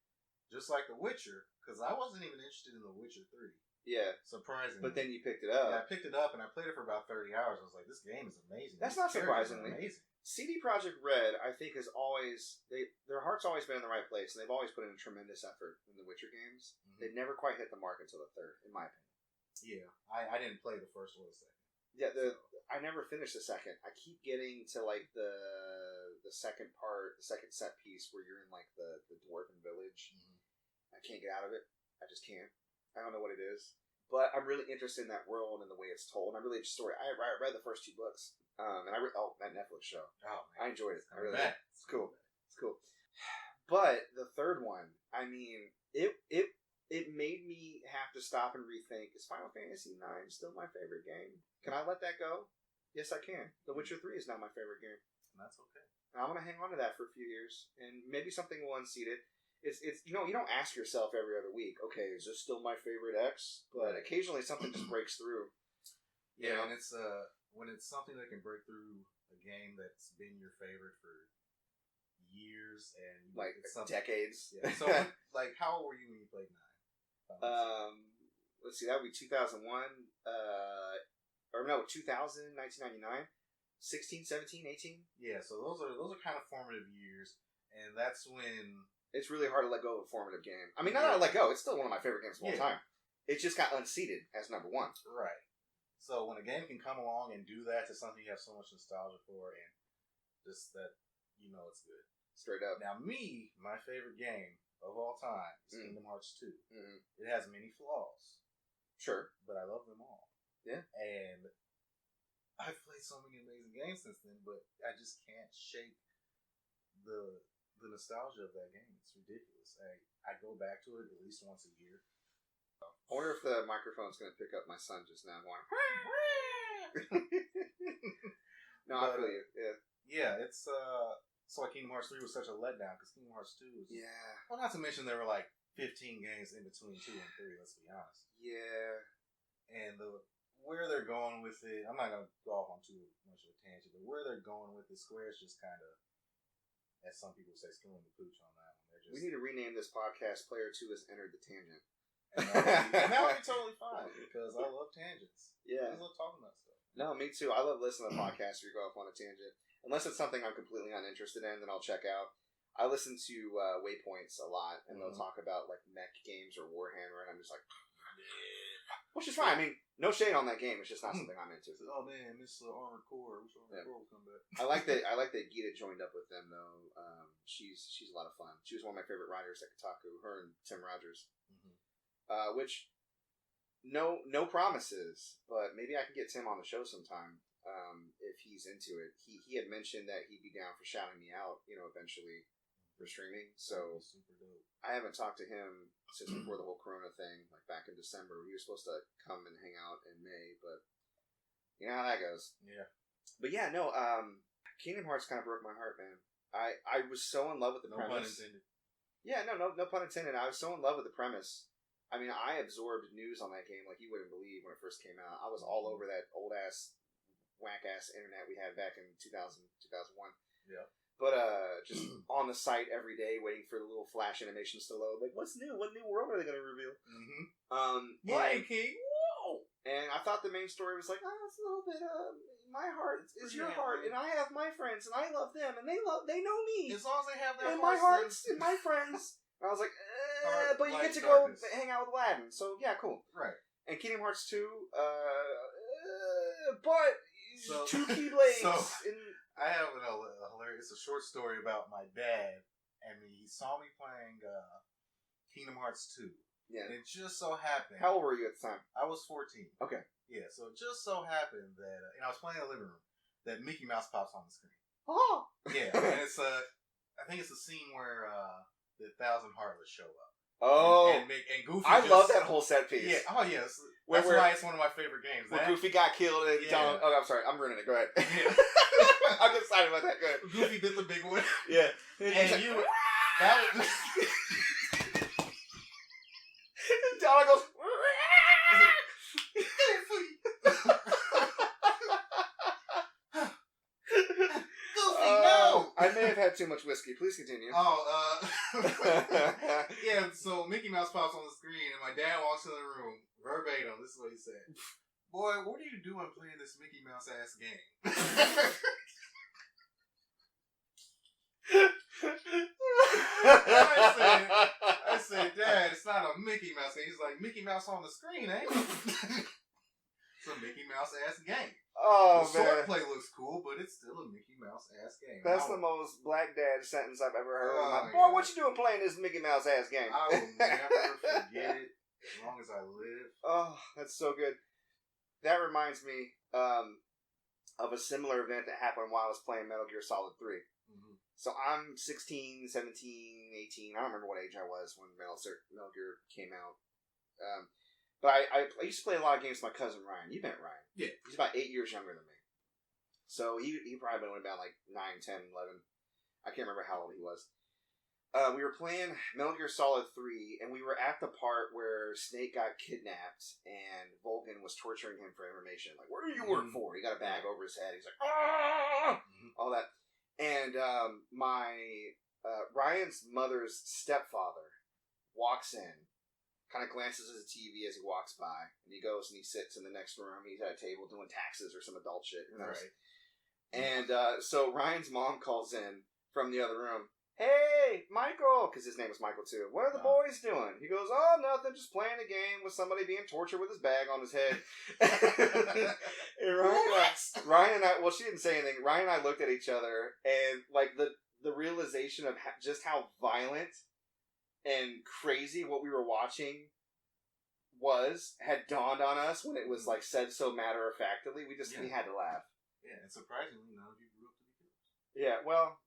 just like The Witcher, because I wasn't even interested in The Witcher 3. Yeah. Surprisingly. But then you picked it up. Yeah, I picked it up and I played it for about 30 hours. I was like, this game is amazing. That's These not characters are surprisingly. amazing. CD Projekt Red, I think, has always their heart's always been in the right place, and they've always put in a tremendous effort in the Witcher games. Mm-hmm. They've never quite hit the mark until the third, in my opinion. Yeah, I didn't play the first or the second. Yeah, I never finished the second. I keep getting to the second part, the second set piece where you're in the dwarven village. Mm-hmm. I can't get out of it. I just can't. I don't know what it is. But I'm really interested in that world and the way it's told. I'm really interested in the story. I read the first 2 books. And that Netflix show. Oh, man. I enjoyed it. I really did. It's cool. It's cool. But the third one, I mean, it made me have to stop and rethink, is Final Fantasy IX still my favorite game? Can I let that go? Yes, I can. The Witcher 3 is now my favorite game. And that's okay. And I'm going to hang on to that for a few years. And maybe something will unseat it. It's you don't ask yourself every other week, okay, is this still my favorite X? But occasionally something just breaks through. Yeah, and it's when it's something that can break through a game that's been your favorite for years and it's decades. Yeah. So how old were you when you played 9? Let's see, that would be 2001 or no, 2000, 1999, 16, 17, 18. Yeah, so those are kind of formative years, and that's when it's really hard to let go of a formative game. I mean, not that I let go, it's still one of my favorite games of all time. It just got unseated as number 1. Right. So when a game can come along and do that to something you have so much nostalgia for, and just that, it's good. Straight up. Now, my favorite game of all time is Kingdom Hearts 2. Mm-hmm. It has many flaws. Sure. But I love them all. Yeah. And I've played so many amazing games since then, but I just can't shake the nostalgia of that game. It's ridiculous. I go back to it at least once a year. I wonder if the microphone's going to pick up my son just now going. No, I feel you. Yeah. Yeah, it's so Kingdom Hearts 3 was such a letdown because Kingdom Hearts 2 was. Yeah. Well, not to mention there were 15 games in between 2 and 3. Let's be honest. Yeah. And where they're going with it, I'm not going to go off on too much of a tangent, but where they're going with it, Square's just kind of, as some people say, screwing the pooch on that one. We need to rename this podcast Player 2 has entered the tangent. And that would be totally fine because I love tangents. Yeah. I love talking about stuff. No, me too. I love listening to podcasts where you go off on a tangent. Unless it's something I'm completely uninterested in, then I'll check out. I listen to Waypoints a lot, and they'll talk about mech games or Warhammer, and I'm just like, which is fine. I mean, no shade on that game. It's just not something I'm into. Oh man, Miss Armored Core. Wish Armored Core will come back. I like that Gita joined up with them though. She's a lot of fun. She was one of my favorite writers at Kotaku. Her and Tim Rogers. Which no promises, but maybe I can get Tim on the show sometime if he's into it. He had mentioned that he'd be down for shouting me out, eventually for streaming. So super dope. I haven't talked to him since before the whole Corona thing, back in December. He was supposed to come and hang out in May, but you know how that goes. Yeah. But yeah, no. Kingdom Hearts kind of broke my heart, man. I was so in love with the premise. No pun intended. Yeah, no pun intended. I was so in love with the premise. I mean, I absorbed news on that game like you wouldn't believe when it first came out. I was all over that old-ass, whack-ass internet we had back in 2000, 2001. Yeah. But just on the site every day waiting for the little flash animations to load. What's new? What new world are they going to reveal? Lion King, whoa! And I thought the main story was it's a little bit, my heart is your heart, and I have my friends, and I love them, and they know me. As long as they have their and my hearts and my friends. And I was like, but you get to go hang out with Aladdin, so yeah, cool. Right. And Kingdom Hearts 2, but So- two Keyblades. so- I have a hilarious, it's a short story about my dad, and he saw me playing Kingdom Hearts 2. Yeah. And it just so happened. How old were you at the time? I was 14. Okay. Yeah, so it just so happened that, and I was playing in the living room, that Mickey Mouse pops on the screen. Oh. Yeah, and it's I think it's a scene where the Thousand Heartless show up. Oh. And Goofy. I love that whole set piece. Yeah. Oh yes. Where- That's why it's one of my favorite games. When Goofy got killed and Yeah. Oh, I'm sorry. I'm ruining it. Go ahead. Yeah. I'm excited about that. Go ahead. Goofy did the big one. Yeah. And you. That was. Donald goes. Goofy, no! I may have had too much whiskey. Please continue. Yeah, so Mickey Mouse pops on the screen, and my dad walks in the room, verbatim, this is what he said. Boy, what are you doing playing this Mickey Mouse ass game? I said, Dad, it's not a Mickey Mouse game. He's like, Mickey Mouse on the screen, ain't it? It's a Mickey Mouse ass game. Oh, The man. swordplay looks cool, but it's still a Mickey Mouse ass game. That's the most black dad sentence I've ever heard. Oh, Boy, yeah. what you doing playing this Mickey Mouse ass game? I will never forget it as long as I live. Oh, that's so good. That reminds me of a similar event that happened while I was playing Metal Gear Solid 3. Mm-hmm. So I'm 16, 17, 18. I don't remember what age I was when Metal Gear came out. But I used to play a lot of games with my cousin Ryan. You met Ryan. Yeah. He's about 8 years younger than me. So he probably would have been about like 9, 10, 11. I can't remember how old he was. We were playing Metal Gear Solid 3, and we were at the part where Snake got kidnapped, and Vulcan was torturing him for information. Like, what do you work for? He got a bag over his head. He's like, ah! All that. And Ryan's mother's stepfather walks in, kind of glances at the TV as he walks by, and he goes and he sits in the next room. He's at a table doing taxes or some adult shit. Who knows? Right. And so Ryan's mom calls in from the other room. Hey, Michael, because his name was Michael too. What are the boys doing? He goes, oh, nothing, just playing a game with somebody being tortured with his bag on his head. And Ryan and I, well, she didn't say anything. Ryan and I looked at each other, and like the realization of just how violent and crazy what we were watching had dawned on us when it was like said so matter-of-factly. We had to laugh. Yeah, and surprisingly, none of you grew up to be killers. Yeah, well,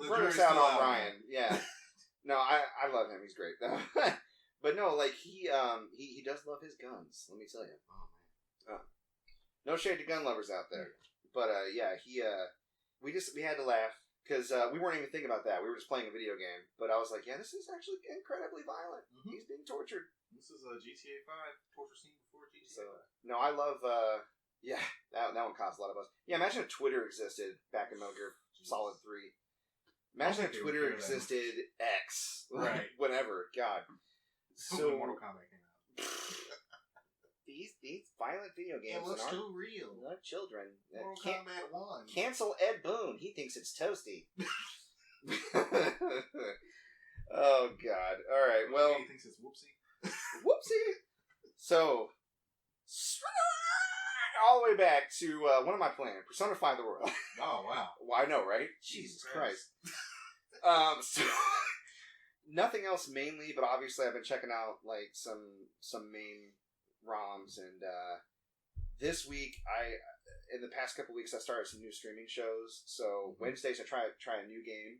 The burn us jury's out still on out. Ryan. Yeah. No, I love him. He's great. But no, like he does love his guns. Let me tell you. Oh man. No shade to gun lovers out there. But yeah, we had to laugh because we weren't even thinking about that. We were just playing a video game. But I was like, yeah, this is actually incredibly violent. Mm-hmm. He's being tortured. This is a GTA 5 torture scene before GTA So 5. no, I love. Yeah, that one caused a lot of buzz. Yeah, imagine if Twitter existed back in Metal Gear Solid 3. Imagine if think they would Twitter care that existed X. Right. Whenever. God. So Mortal Kombat came out. These violent video games It looks aren't too real. not children. Mortal Can't Kombat 1. cancel Ed Boon. He thinks it's toasty. Oh God! All right. Well, he thinks it's whoopsie. whoopsie. So, all the way back to what am I playing? Persona 5 the Royal. Oh wow. Well, I know, right? Jesus Christ. So nothing else mainly, but obviously I've been checking out like some main ROMs, and this week in the past couple weeks I started some new streaming shows. So Wednesdays I try a new game.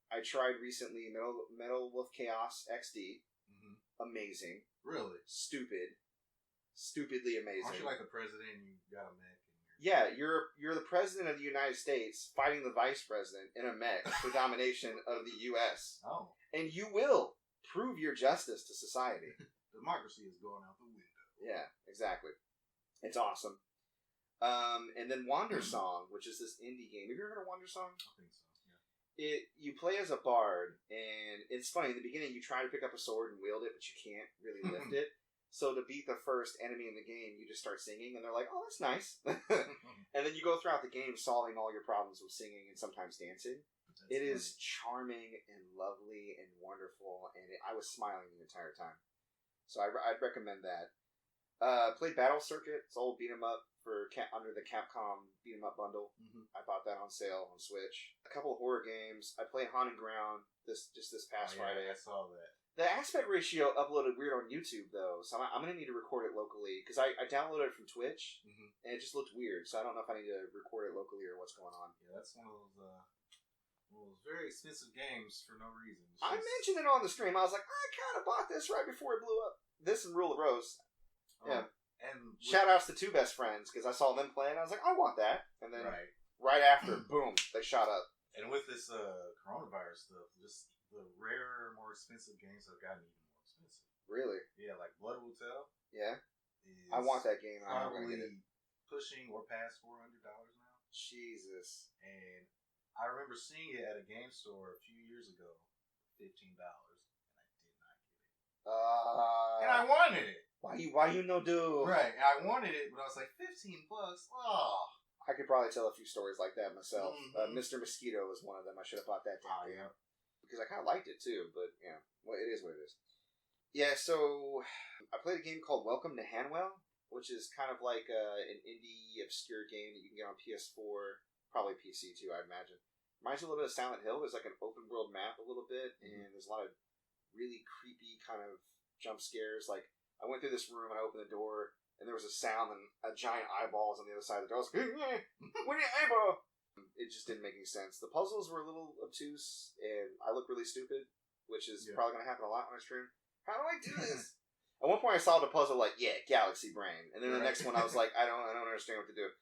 I tried recently Metal Wolf Chaos XD. Mm-hmm. Amazing. Really? Stupidly amazing. Aren't you like the president and you got a mech? Yeah, you're the president of the United States fighting the vice president in a mech for domination of the U.S. Oh. And you will prove your justice to society. Democracy is going out the window. Yeah, exactly. It's awesome. And then Wander Song, which is this indie game. Have you ever heard of Wander Song? I think so, yeah. You play as a bard, and it's funny. In the beginning, you try to pick up a sword and wield it, but you can't really lift it. So to beat the first enemy in the game, you just start singing, and they're like, "Oh, that's nice." And then you go throughout the game solving all your problems with singing and sometimes dancing. It is charming and lovely and wonderful, and I was smiling the entire time. So I'd recommend that. Played Battle Circuit. It's old beat 'em up under the Capcom beat 'em up bundle. Mm-hmm. I bought that on sale on Switch. A couple of horror games. I played Haunted Ground this past Friday. I saw that. The aspect ratio uploaded weird on YouTube though, so I'm gonna need to record it locally because I downloaded it from Twitch and it just looked weird. So I don't know if I need to record it locally or what's going on. Yeah, that's one of those very expensive games for no reason. I mentioned it on the stream. I was like, I kind of bought this right before it blew up. This and Rule of Rose. Yeah. And shout outs to Two Best Friends because I saw them playing. I was like, I want that. And then right after, boom, they shot up. And with this coronavirus stuff, just the rarer, more expensive games have gotten even more expensive. Really? Yeah, like Blood Will Tell. Yeah. I want that game. I'm probably gonna get it. pushing or past $400 now. Jesus. And I remember seeing it at a game store a few years ago, $15, and I did not get it. And I wanted it. Why you no do? Right, I wanted it, but I was like, $15. Oh. I could probably tell a few stories like that myself. Mm-hmm. Mr. Mosquito was one of them. I should have bought that damn game. Yeah. Because I kind of liked it too, but yeah, well, it is what it is. Yeah, so I played a game called Welcome to Hanwell, which is kind of like an indie obscure game that you can get on PS4, probably PC too, I imagine. Reminds you a little bit of Silent Hill. There's like an open world map a little bit, and there's a lot of really creepy kind of jump scares. Like I went through this room and I opened the door, and there was a sound and a giant eyeball was on the other side of the door. I was like, what are your eyeball? It just didn't make any sense. The puzzles were a little obtuse, and I look really stupid, which is probably going to happen a lot when I stream. How do I do this? At one point, I solved a puzzle like, Galaxy Brain, and then the next one, I was like, I don't understand what to do.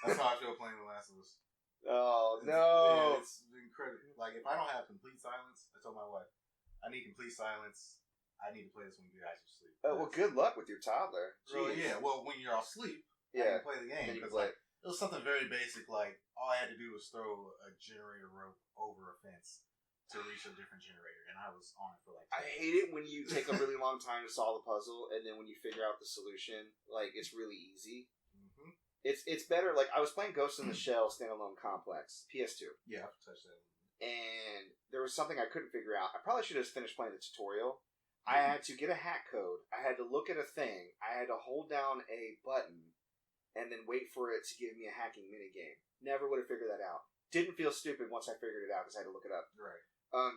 That's how I feel playing The Last of Us. Oh no! Yeah, it's incredible. Like if I don't have complete silence, I told my wife, I need complete silence. I need to play this when you guys are asleep. Well, good luck with your toddler. Well, yeah. Well, when you're all asleep, I can play the game. Because like it was something very basic. Like all I had to do was throw a generator rope over a fence to reach a different generator, and I was on it for like. I hate it when you take a really long time to solve a puzzle, and then when you figure out the solution, like it's really easy. Mm-hmm. It's better. Like I was playing Ghost in the Shell Standalone Complex PS2. Yeah, I've touched that. And there was something I couldn't figure out. I probably should have finished playing the tutorial. I had to get a hack code. I had to look at a thing. I had to hold down a button and then wait for it to give me a hacking minigame. Never would have figured that out. Didn't feel stupid once I figured it out because I had to look it up. Right.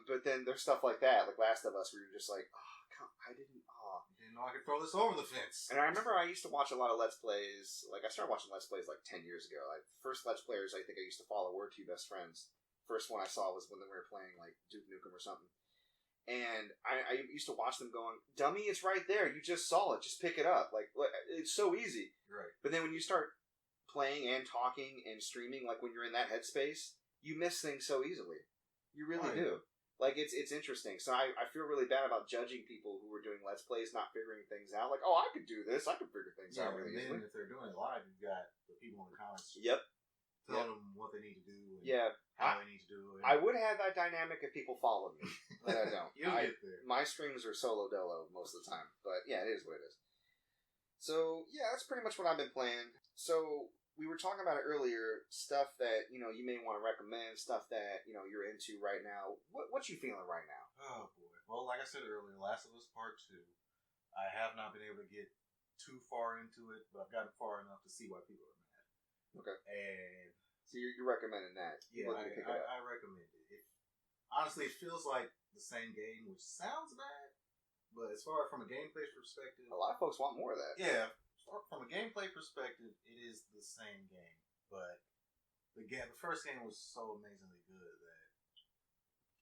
But then there's stuff like that, like Last of Us, where you're just like, I didn't know I could throw this over the fence. And I remember I used to watch a lot of Let's Plays. Like, I started watching Let's Plays like 10 years ago. Like, the first Let's Players I think I used to follow were Two Best Friends. First one I saw was when they were playing, like, Duke Nukem or something. And I used to watch them going, dummy, it's right there. You just saw it. Just pick it up. Like, it's so easy. Right. But then when you start playing and talking and streaming, like when you're in that headspace, you miss things so easily. You really do. Like, it's interesting. So I feel really bad about judging people who are doing Let's Plays not figuring things out. Like, oh, I could do this. I could figure things out really easily. And then if they're doing it live, you've got the people in the comments. Yep. Telling them what they need to do. And how they need to do it. I would have that dynamic if people followed me. But I don't. You'll get there. My streams are solo dolo most of the time. But yeah, it is what it is. So yeah, that's pretty much what I've been playing. So we were talking about it earlier, stuff that, you may want to recommend, stuff that, you're into right now. What you feeling right now? Oh boy. Well, like I said earlier, Last of Us Part 2. I have not been able to get too far into it, but I've gotten far enough to see why people are mad. Okay. And so you're recommending that? Yeah, I recommend it. Honestly, it feels like the same game, which sounds bad, but as far as from a gameplay perspective, a lot of folks want more of that. Yeah, from a gameplay perspective, it is the same game, but the first game was so amazingly good that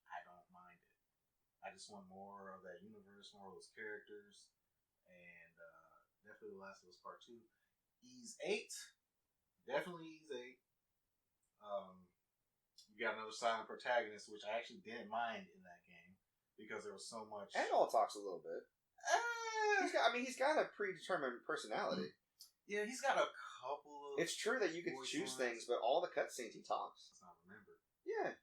I don't mind it. I just want more of that universe, more of those characters, and definitely The Last of Us Part 2. Ease 8. Definitely Ease 8. You got another silent protagonist, which I actually didn't mind in that game because there was so much. And all talks a little bit. He's got a predetermined personality. Yeah, he's got a couple of. It's true that you could choose things, but all the cutscenes he talks. Let's not remember. Yeah,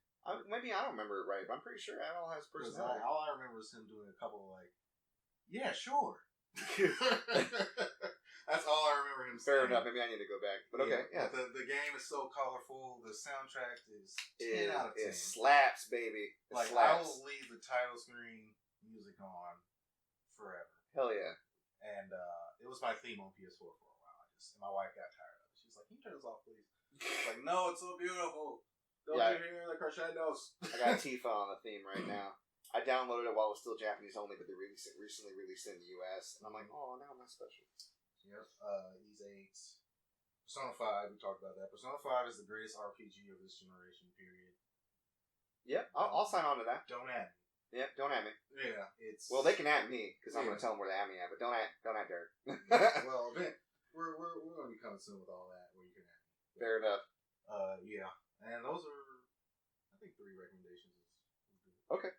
maybe I don't remember it right, but I'm pretty sure Adol has personality. All I remember is him doing a couple of yeah, sure. That's all I remember him saying. Fair enough. Maybe I need to go back. But okay, yeah. The game is so colorful. The soundtrack is 10 out of 10. It slaps, baby. Slaps. I will leave the title screen music on forever. Hell yeah. And it was my theme on PS4 for a while. And my wife got tired of it. She was like, "Can you turn this off, please?" I was like, "No, it's so beautiful. Don't you hear the crescendos?" I got Tifa on the theme right now. I downloaded it while it was still Japanese only, but they recently released it in the US, and I'm like, oh, now I'm not special. Yep. He's 8. Persona 5, we talked about that. Persona 5 is the greatest RPG of this generation, period. Yep, I'll sign on to that. Don't at me. Yep, don't at me. Yeah, it's... Well, they can at me, because I'm going to tell them where to at me at, but don't at Derrick. Well, then, we're going to be coming soon with all that, where you can at me. Fair enough. Yeah. And those are, I think, 3 recommendations. Okay.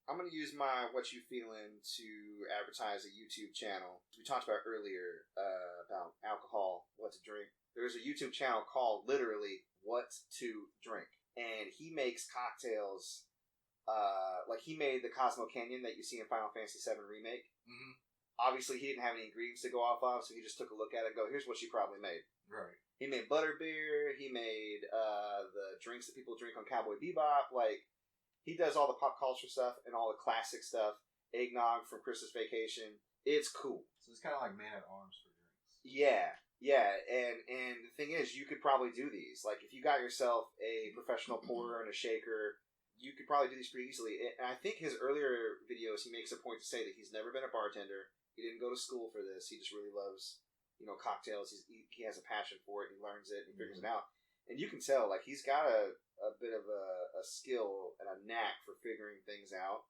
I'm gonna use my What You Feeling to advertise a YouTube channel. We talked about earlier about alcohol, what to drink. There's a YouTube channel called literally What to Drink, and he makes cocktails. Like he made the Cosmo Canyon that you see in Final Fantasy VII Remake. Mm-hmm. Obviously, he didn't have any ingredients to go off of, so he just took a look at it and go, "Here's what you probably made." Right. He made butterbeer. He made the drinks that people drink on Cowboy Bebop. Like, he does all the pop culture stuff and all the classic stuff. Eggnog from Christmas Vacation. It's cool. So it's kind of like Man at Arms for drinks. Yeah. And the thing is, you could probably do these. Like, if you got yourself a professional pourer and a shaker, you could probably do these pretty easily. And I think his earlier videos, he makes a point to say that he's never been a bartender. He didn't go to school for this. He just really loves... cocktails. He has a passion for it. He learns it. He figures it out, and you can tell like he's got a bit of a skill and a knack for figuring things out.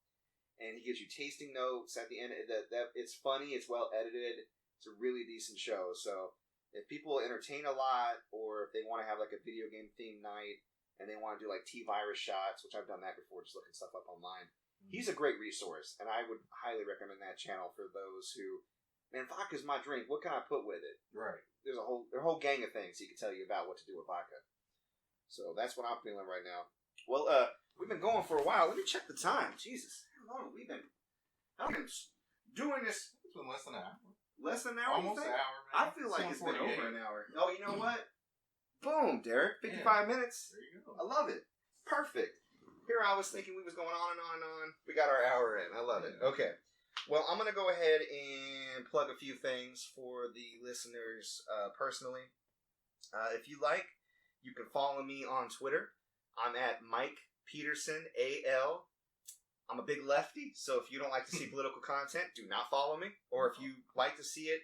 And he gives you tasting notes at the end. That it's funny. It's well edited. It's a really decent show. So if people entertain a lot, or if they want to have like a video game themed night, and they want to do like T-virus shots, which I've done that before, just looking stuff up online. He's a great resource, and I would highly recommend that channel for those who. Man, vodka's my drink. What can I put with it? Right. There's a whole gang of things he can tell you about what to do with vodka. So that's what I'm feeling right now. Well, we've been going for a while. Let me check the time. Jesus, how long have we been doing this? It's been less than an hour. Less than an hour? Almost an hour, man. I feel like it's been over an hour. Oh, you know what? Boom, Derrick. 55 minutes. There you go. I love it. Perfect. Here I was thinking we was going on and on and on. We got our hour in. I love it. Okay. Well, I'm going to go ahead and plug a few things for the listeners personally. If you like, you can follow me on Twitter. I'm at Mike Peterson, AL. I'm a big lefty, so if you don't like to see political content, do not follow me. Or if you like to see it,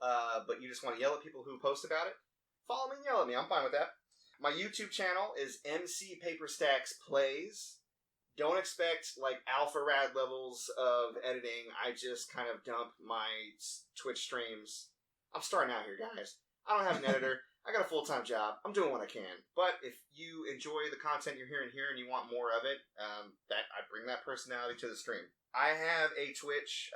but you just want to yell at people who post about it, follow me and yell at me. I'm fine with that. My YouTube channel is MC Paperstacks Plays. Don't expect, like, alpha rad levels of editing. I just kind of dump my Twitch streams. I'm starting out here, guys. I don't have an editor. I got a full-time job. I'm doing what I can. But if you enjoy the content you're hearing here and you want more of it, I bring that personality to the stream. I have a Twitch,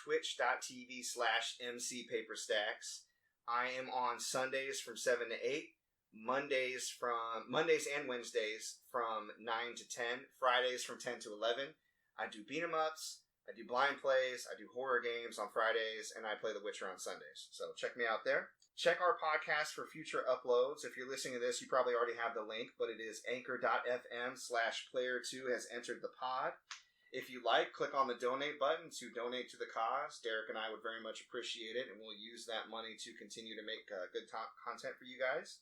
twitch.tv/MCPaperstacks. I am on Sundays from 7 to 8. Mondays and Wednesdays from 9 to 10, Fridays from 10 to 11. I do beat 'em ups, I do blind plays, I do horror games on Fridays, and I play The Witcher on Sundays. So check me out there. Check our podcast for future uploads. If you're listening to this, you probably already have the link, but it is anchor.fm/player2 has entered the pod. If you like, click on the donate button to donate to the cause. Derrick and I would very much appreciate it, and we'll use that money to continue to make good content for you guys.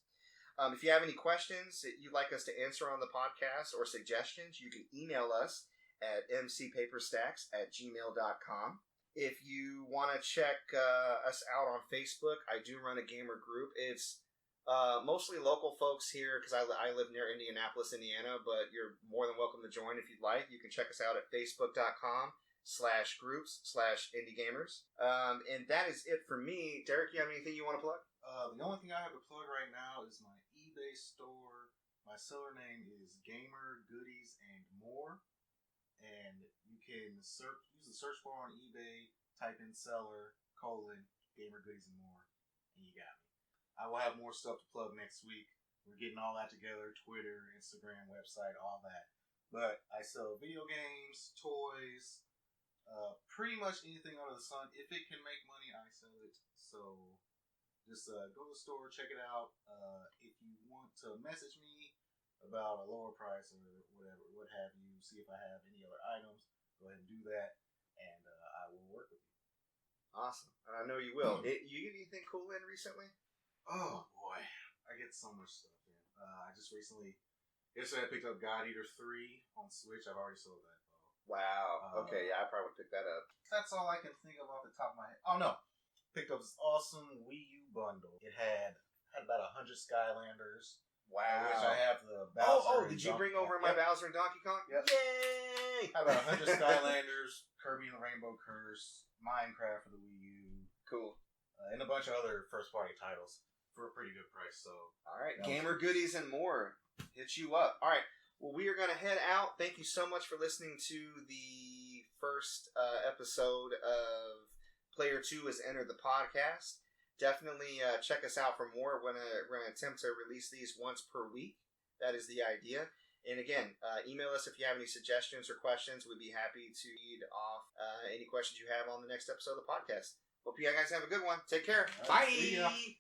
If you have any questions that you'd like us to answer on the podcast or suggestions, you can email us at mcpaperstacks@gmail.com. If you want to check us out on Facebook, I do run a gamer group. It's mostly local folks here because I live near Indianapolis, Indiana, but you're more than welcome to join if you'd like. You can check us out at facebook.com/groups/indiegamers. And that is it for me. Derrick, you have anything you want to plug? The only thing I have to plug right now is my eBay store. My seller name is Gamer Goodies and More, and you can use the search bar on eBay, type in seller, Gamer Goodies and More, and you got me. I will have more stuff to plug next week. We're getting all that together, Twitter, Instagram, website, all that. But I sell video games, toys, pretty much anything under the sun. If it can make money, I sell it. So just go to the store, check it out. If you want to message me about a lower price or whatever, what have you, see if I have any other items, go ahead and do that, and I will work with you. Awesome. And I know you will. You get anything cool in recently? Oh boy, I get so much stuff in. I just recently, yesterday I picked up God Eater 3 on Switch. I've already sold that though. Wow. Okay, yeah, I probably would pick that up. That's all I can think of off the top of my head. Oh no, picked up this awesome Wii U bundle. It had about 100 Skylanders. Wow. Which I have the Bowser. Did you bring over my Bowser and Donkey Kong? Yep. Yay! I have about 100 Skylanders, Kirby and the Rainbow Curse, Minecraft for the Wii U. Cool. And a bunch of other first-party titles for a pretty good price. So, all right, gamer goodies and more. Hit you up. All right. Well, we are going to head out. Thank you so much for listening to the first episode of Player 2 Has Entered the Podcast. Definitely check us out for more. We're going to attempt to release these once per week. That is the idea. And again, email us if you have any suggestions or questions. We'd be happy to read off any questions you have on the next episode of the podcast. Hope you guys have a good one. Take care. Right, Bye.